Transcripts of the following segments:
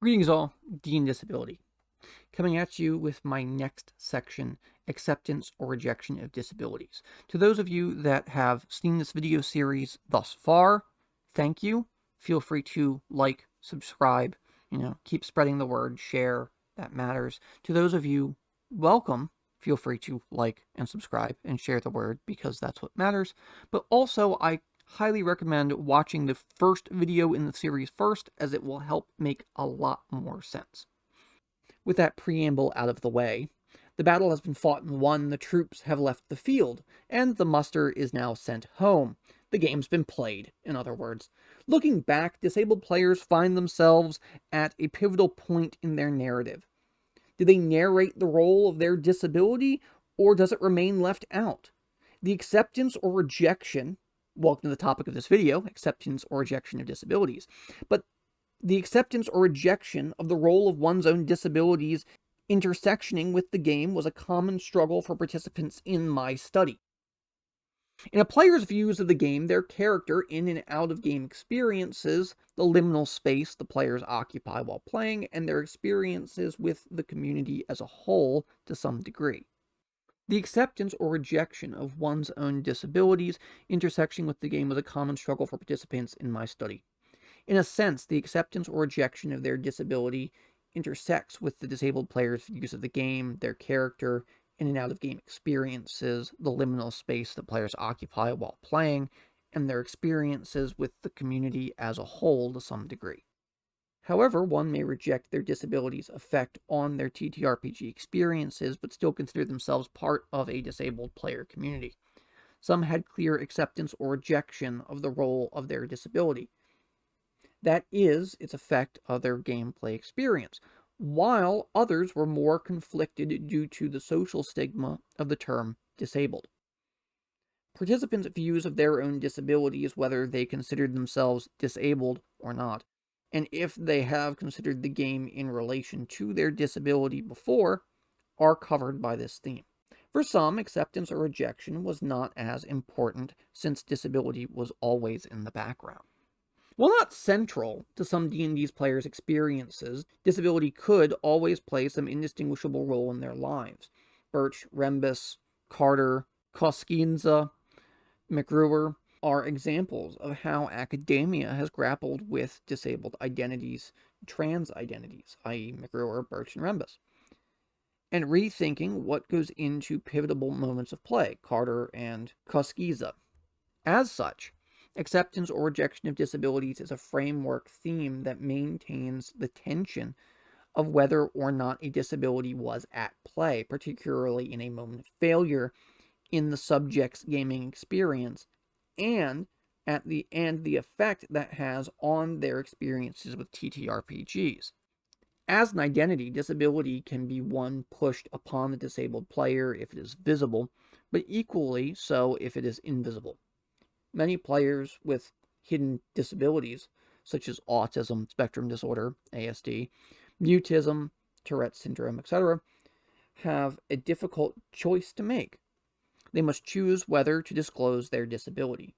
Greetings all, D&disability, coming at you with my next section, acceptance or rejection of disabilities. To those of you that have seen this video series thus far, thank you. Feel free to like, subscribe, keep spreading the word, share, that matters. To those of you, welcome. Feel free to like and subscribe and share the word because that's what matters. But also, I highly recommend watching the first video in the series first, as it will help make a lot more sense. With that preamble out of the way, the battle has been fought and won, the troops have left the field, and the muster is now sent home. The game's been played, in other words. Looking back, disabled players find themselves at a pivotal point in their narrative. Do they narrate the role of their disability, or does it remain left out? The acceptance or rejection, welcome to the topic of this video, acceptance or rejection of disabilities, but the acceptance or rejection of the role of one's own disabilities intersectioning with the game was a common struggle for participants in my study. In a player's views of the game, their character in and out of game experiences, the liminal space the players occupy while playing, and their experiences with the community as a whole to some degree. The acceptance or rejection of one's own disabilities intersecting with the game was a common struggle for participants in my study. In a sense, the acceptance or rejection of their disability intersects with the disabled player's views of the game, their character, in and out of game experiences, the liminal space that players occupy while playing, and their experiences with the community as a whole to some degree. However, one may reject their disability's effect on their TTRPG experiences, but still consider themselves part of a disabled player community. Some had clear acceptance or rejection of the role of their disability. That is its effect of their gameplay experience, while others were more conflicted due to the social stigma of the term disabled. Participants' views of their own disabilities, whether they considered themselves disabled or not, and if they have considered the game in relation to their disability before, are covered by this theme. For some, acceptance or rejection was not as important, since disability was always in the background. While not central to some D&D's players' experiences, disability could always play some indistinguishable role in their lives. Birch, Rembus, Carter, Koskinza, McGruer are examples of how academia has grappled with disabled identities, trans identities, i.e. McGruer, Birch, and Rembus, and rethinking what goes into pivotal moments of play, Carter and Koskinza. As such, acceptance or rejection of disabilities is a framework theme that maintains the tension of whether or not a disability was at play, particularly in a moment of failure in the subject's gaming experience, and the effect that has on their experiences with TTRPGs. As an identity, disability can be one pushed upon the disabled player if it is visible, but equally so if it is invisible. Many players with hidden disabilities, such as autism spectrum disorder, ASD, mutism, Tourette's syndrome, etc., have a difficult choice to make. They must choose whether to disclose their disability.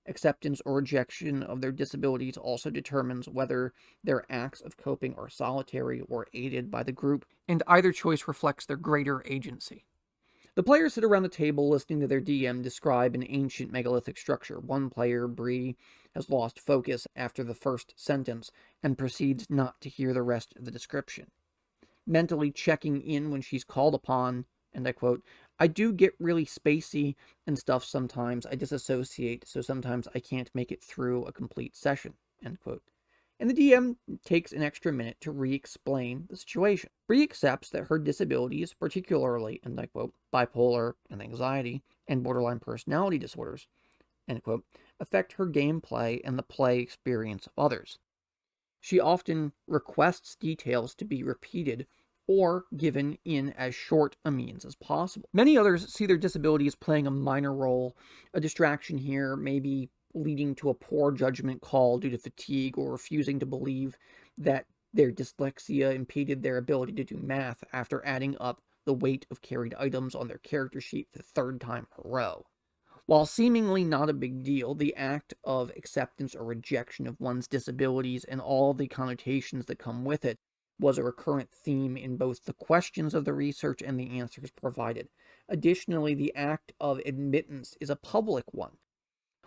Acceptance or rejection of their disabilities also determines whether their acts of coping are solitary or aided by the group, and either choice reflects their greater agency. The players sit around the table listening to their DM describe an ancient megalithic structure. One player, Bree, has lost focus after the first sentence and proceeds not to hear the rest of the description. Mentally checking in when she's called upon, and I quote, "I do get really spacey and stuff sometimes. I disassociate, so sometimes I can't make it through a complete session," end quote. And the DM takes an extra minute to re-explain the situation. Bree accepts that her disabilities, particularly, and I quote, bipolar and anxiety and borderline personality disorders, end quote, affect her gameplay and the play experience of others. She often requests details to be repeated or given in as short a means as possible. Many others see their disabilities playing a minor role, a distraction here, maybe leading to a poor judgment call due to fatigue or refusing to believe that their dyslexia impeded their ability to do math after adding up the weight of carried items on their character sheet for the third time in a row. While seemingly not a big deal, the act of acceptance or rejection of one's disabilities and all the connotations that come with it was a recurrent theme in both the questions of the research and the answers provided. Additionally, the act of admittance is a public one.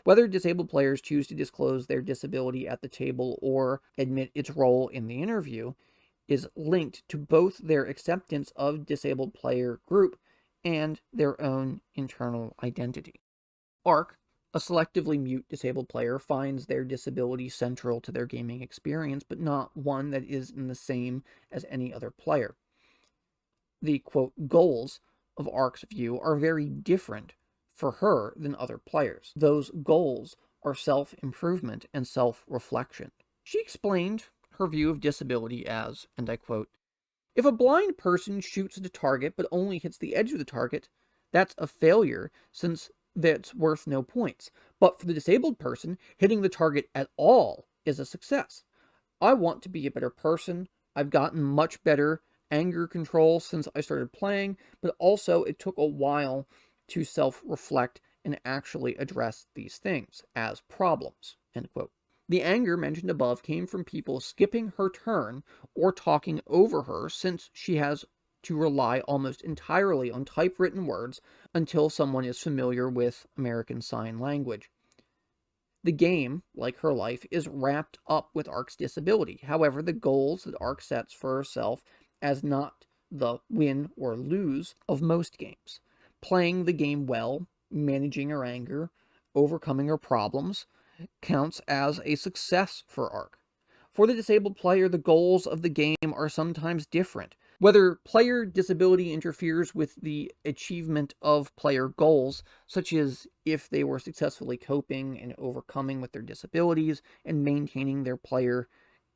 Whether disabled players choose to disclose their disability at the table or admit its role in the interview is linked to both their acceptance of disabled player group and their own internal identity. Ark, a selectively mute disabled player, finds their disability central to their gaming experience, but not one that is in the same as any other player. The, quote, goals of Ark's view are very different for her than other players. Those goals are self-improvement and self-reflection. She explained her view of disability as, and I quote, if a blind person shoots at a target but only hits the edge of the target, that's a failure since that's worth no points. But for the disabled person, hitting the target at all is a success. I want to be a better person. I've gotten much better anger control since I started playing, but also it took a while to self-reflect and actually address these things as problems, end quote. The anger mentioned above came from people skipping her turn or talking over her since she has to rely almost entirely on typewritten words until someone is familiar with American Sign Language. The game, like her life, is wrapped up with Ark's disability. However, the goals that Ark sets for herself as not the win or lose of most games. Playing the game well, managing her anger, overcoming her problems, counts as a success for Ark. For the disabled player, the goals of the game are sometimes different. Whether player disability interferes with the achievement of player goals, such as if they were successfully coping and overcoming with their disabilities and maintaining their player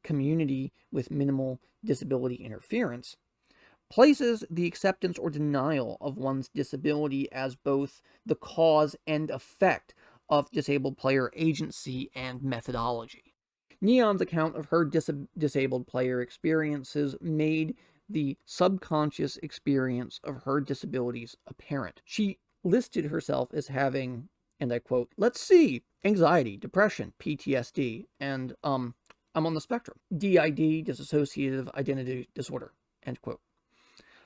community with minimal disability interference, places the acceptance or denial of one's disability as both the cause and effect of disabled player agency and methodology. Neon's account of her disabled player experiences made the subconscious experience of her disabilities apparent. She listed herself as having, and I quote, let's see, anxiety, depression, PTSD, and, I'm on the spectrum. DID, dissociative identity disorder, end quote.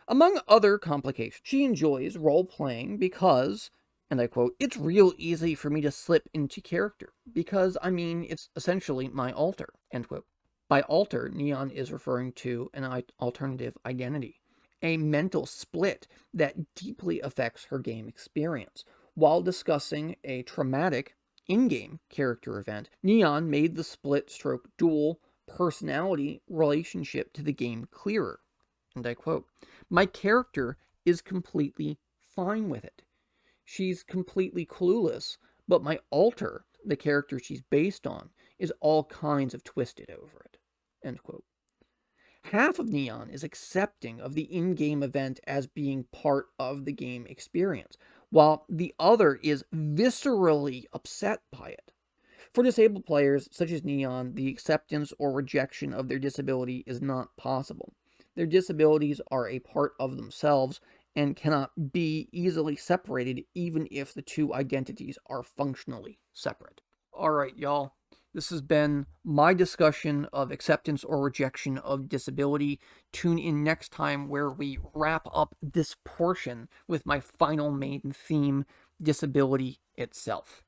Among other complications, she enjoys role-playing because, and I quote, it's real easy for me to slip into character, because, I mean, it's essentially my alter, end quote. By alter, Neon is referring to an alternative identity, a mental split that deeply affects her game experience. While discussing a traumatic in-game character event, Neon made the split-stroke dual personality relationship to the game clearer. And I quote, my character is completely fine with it. She's completely clueless, but my alter, the character she's based on, is all kinds of twisted over it. End quote. Half of Neon is accepting of the in-game event as being part of the game experience, while the other is viscerally upset by it. For disabled players such as Neon, the acceptance or rejection of their disability is not possible. Their disabilities are a part of themselves and cannot be easily separated even if the two identities are functionally separate. Alright, y'all. This has been my discussion of acceptance or rejection of disability. Tune in next time where we wrap up this portion with my final main theme, disability itself.